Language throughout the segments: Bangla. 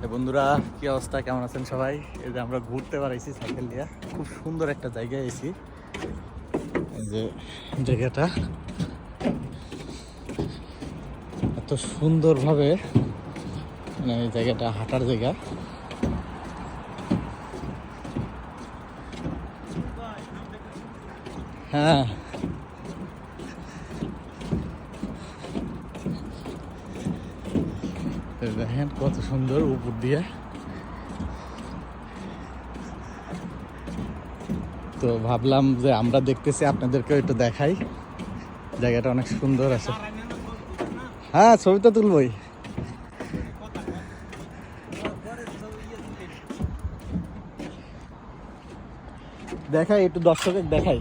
বন্ধুরা, কি অবস্থা, কেমন আছেন সবাই? এই যে আমরা ঘুরতে পারাইছি সাইকেল দিয়ে, খুব সুন্দর একটা জায়গায় এসেছি। এই যে জায়গাটা এত সুন্দরভাবে, মানে এই জায়গাটা হাঁটার জায়গা। হ্যাঁ, দেখেন কত সুন্দর উপর দিয়ে। তো ভাবলাম যে আমরা দেখতেছি, আপনাদেরকেও একটু দেখাই। জায়গাটা অনেক সুন্দর আছে। হ্যাঁ, ছবি তো তুলবই। দেখাই একটু, দর্শকের দেখাই।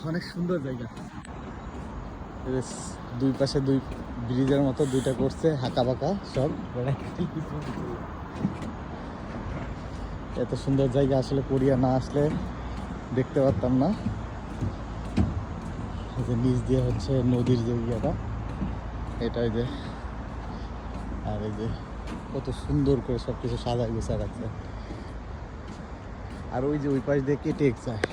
অনেক সুন্দর জায়গা। দুই পাশে দুই ব্রিজের মতো দুইটা করছে, হাঁকা বাঁকা সব। এত সুন্দর জায়গা আসলে কোরিয়া না আসলে দেখতে পারতাম না। এই যে নিচ দিয়ে হচ্ছে নদীর যে ইয়েটা, এটাই যে। আর এই যে কত সুন্দর করে সব কিছু সাজায় গুছা রাখছে। আর ওই যে ওই পাশ দিয়ে কেটে যায়।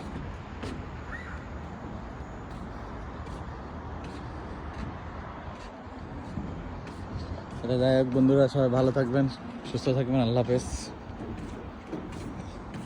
যাই হোক বন্ধুরা, সবাই ভালো থাকবেন, সুস্থ থাকবেন। আল্লাহ হাফেজ।